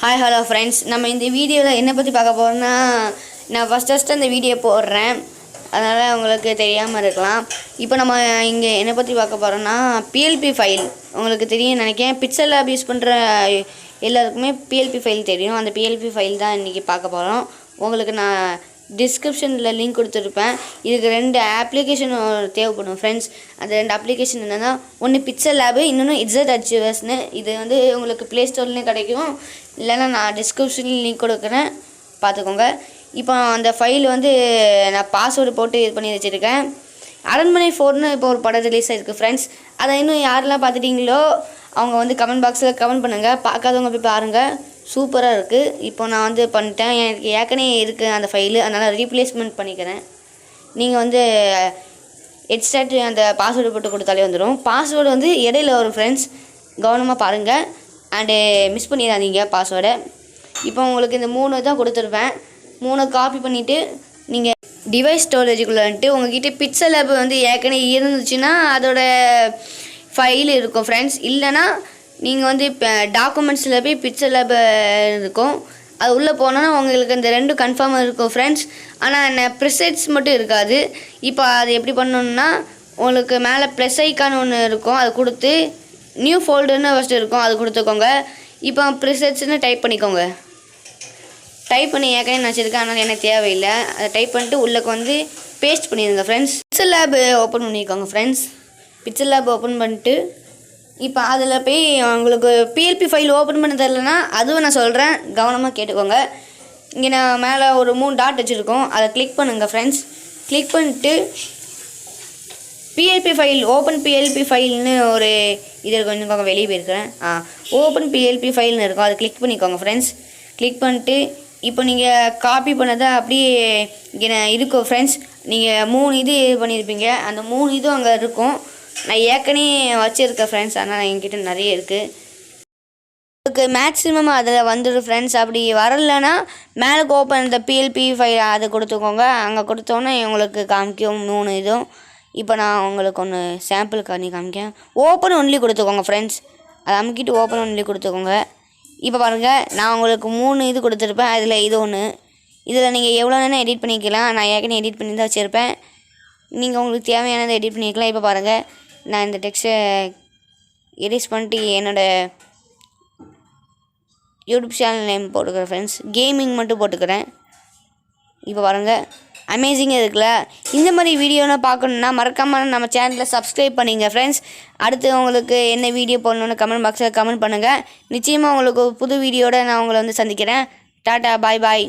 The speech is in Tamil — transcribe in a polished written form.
ஹாய் ஹலோ ஃப்ரெண்ட்ஸ், நம்ம இந்த வீடியோவில் என்ன பற்றி பார்க்க போகிறோம்னா, நான் ஃபஸ்ட்டு இந்த வீடியோ போடுறேன், அதனால் உங்களுக்கு தெரியாமல் இருக்கலாம். இப்போ நம்ம இங்கே என்ன பற்றி பார்க்க போகிறோம்னா, பிஎல்பி ஃபைல் உங்களுக்கு தெரியும் நினைக்கிறேன். பிக்சல் லேப் யூஸ் பண்ணுற எல்லாருக்குமே பிஎல்பி ஃபைல் தெரியும். அந்த பிஎல்பி ஃபைல் தான் இன்றைக்கி பார்க்க போகிறோம். உங்களுக்கு நான் டிஸ்கிரிப்ஷனில் லிங்க் கொடுத்துருப்பேன். இதுக்கு 2 அப்ளிகேஷன் தேவைப்படும் ஃப்ரெண்ட்ஸ். அந்த 2 அப்ளிகேஷன் என்னென்னா, ஒன்று பிக்சல் லேபு, இன்னொன்று ZHUSன்னு. இது உங்களுக்கு ப்ளே ஸ்டோர்லேயும் கிடைக்கும், இல்லைன்னா நான் டிஸ்கிரிப்ஷன்லேயும் லிங்க் கொடுக்குறேன், பார்த்துக்கோங்க. இப்போ அந்த ஃபைல் நான் பாஸ்வேர்டு போட்டு இது பண்ணி வச்சுருக்கேன். அரண்மனை 4ன்னு இப்போ ஒரு படம் ரிலீஸ் ஆகிருக்கு ஃப்ரெண்ட்ஸ். அதை இன்னும் யாரெல்லாம் பார்த்துட்டிங்களோ அவங்க கமெண்ட் பாக்ஸில் கமெண்ட் பண்ணுங்கள். பார்க்காதவங்க போய் பாருங்கள், சூப்பராக இருக்குது. இப்போ நான் பண்ணிட்டேன். எனக்கு ஏற்கனவே இருக்குது அந்த ஃபைலு, அதனால் ரீப்ளேஸ்மெண்ட் பண்ணிக்கிறேன். நீங்கள் எக்ஸ்ட்ராக்ட் அந்த பாஸ்வேர்டு போட்டு கொடுத்தாலே வந்துடும். பாஸ்வேர்டு இடையில வரும் ஃப்ரெண்ட்ஸ், கவனமாக பாருங்கள். அண்டு மிஸ் பண்ணிடாதீங்க பாஸ்வேர்டை. இப்போ உங்களுக்கு இந்த 3 தான் கொடுத்துருப்பேன். 3 காப்பி பண்ணிவிட்டு நீங்கள் டிவைஸ் ஸ்டோரேஜுக்குள்ளே வந்துட்டு உங்கள்கிட்ட பிக்சல் லேப் ஏற்கனவே இருந்துச்சுன்னா அதோட ஃபைல் இருக்கும் ஃப்ரெண்ட்ஸ். இல்லைனா நீங்கள் இப்போ டாக்குமெண்ட்ஸில் போய் பிக்சல் லேப் இருக்கும், அது உள்ளே போனோன்னா உங்களுக்கு இந்த 2 கன்ஃபார்மாக இருக்கும் ஃப்ரெண்ட்ஸ். ஆனால் ப்ரிசெட்ஸ் மட்டும் இருக்காது. இப்போ அது எப்படி பண்ணணுன்னா, உங்களுக்கு மேலே ப்ளஸ் ஐக்கான் ஒன்று இருக்கும், அது கொடுத்து நியூ ஃபோல்டர்னு ஃபஸ்ட்டு இருக்கும், அது கொடுத்துக்கோங்க. இப்போ ப்ரிசெட்ஸ்னு டைப் பண்ணிக்கோங்க. டைப் பண்ணி ஏற்கனவே நான் வச்சுருக்கேன், அதனால் எனக்கு தேவையில்லை. அதை டைப் பண்ணிட்டு உள்ளே பேஸ்ட் பண்ணிடுங்க ஃப்ரெண்ட்ஸ். பிக்சல் லேப் ஓப்பன் பண்ணிக்கோங்க ஃப்ரெண்ட்ஸ். பிக்சல் லேப் ஓப்பன் பண்ணிட்டு இப்போ அதில் போய் உங்களுக்கு பிஎல்பி ஃபைல் ஓப்பன் பண்ண தரலன்னா அதுவும் நான் சொல்கிறேன், கவனமாக கேட்டுக்கோங்க. இங்கே நான் மேலே ஒரு 3 டாட் வச்சுருக்கோம், அதை கிளிக் பண்ணுங்கள் ஃப்ரெண்ட்ஸ். கிளிக் பண்ணிட்டு பிஎல்பி ஃபைல், ஓப்பன் பிஎல்பி ஃபைல்னு ஒரு இது கொஞ்சம் வெளியே போயிருக்கிறேன். ஓப்பன் பிஎல்பி ஃபைல்னு இருக்கும், அதை கிளிக் பண்ணிக்கோங்க ஃப்ரெண்ட்ஸ். கிளிக் பண்ணிட்டு இப்போ நீங்கள் காப்பி பண்ணதை அப்படியே இங்கே இருக்கும் ஃப்ரெண்ட்ஸ். நீங்கள் 3 இது பண்ணியிருப்பீங்க, அந்த 3 இதுவும் அங்கே இருக்கும். நான் ஏற்கனவே வச்சுருக்கேன் ஃப்ரெண்ட்ஸ், ஆனால் என்கிட்ட நிறைய இருக்குது. உங்களுக்கு மேக்ஸிமம் அதில் வந்துடும் ஃப்ரெண்ட்ஸ். அப்படி வரலைன்னா மேலே ஓப்பன் இந்த பிஎல்பி ஃபைல் அதை கொடுத்துக்கோங்க. அங்கே கொடுத்தோன்னே உங்களுக்கு காமிக்கும் 3 இதுவும். இப்போ நான் உங்களுக்கு ஒன்று சாம்பிள் காமிக்கேன். ஓப்பன் ஒன்லி கொடுத்துக்கோங்க ஃப்ரெண்ட்ஸ். அதை அமுக்கிட்டு ஓப்பன் ஒன்லி கொடுத்துக்கோங்க. இப்போ பாருங்கள், நான் உங்களுக்கு 3 இது கொடுத்துருப்பேன், அதில் இது ஒன்று. இதில் நீங்கள் எவ்வளோ நேரம் எடிட் பண்ணிக்கலாம். நான் ஏற்கனவே எடிட் பண்ணி தான் வச்சுருப்பேன், நீங்கள் உங்களுக்கு தேவையானதை எடிட் பண்ணிக்கலாம். இப்போ பாருங்கள், நான் இந்த டெக்ஸ்ட்டை எடிட் பண்ணிட்டு என்னோடய யூடியூப் சேனல் நேம் போட்டுக்கிறேன் ஃப்ரெண்ட்ஸ். கேமிங் மட்டும் போட்டுக்கிறேன். இப்போ பாருங்கள், அமேசிங்காக இருக்குல்ல. இந்த மாதிரி வீடியோலாம் பார்க்கணுன்னா மறக்காமல் நம்ம சேனலில் சப்ஸ்கிரைப் பண்ணிங்க ஃப்ரெண்ட்ஸ். அடுத்து உங்களுக்கு என்ன வீடியோ போடணுன்னு கமெண்ட் பாக்ஸில் கமெண்ட் பண்ணுங்கள். நிச்சயமாக உங்களுக்கு புது வீடியோட நான் உங்களை சந்திக்கிறேன். டாட்டா, பாய் பாய்.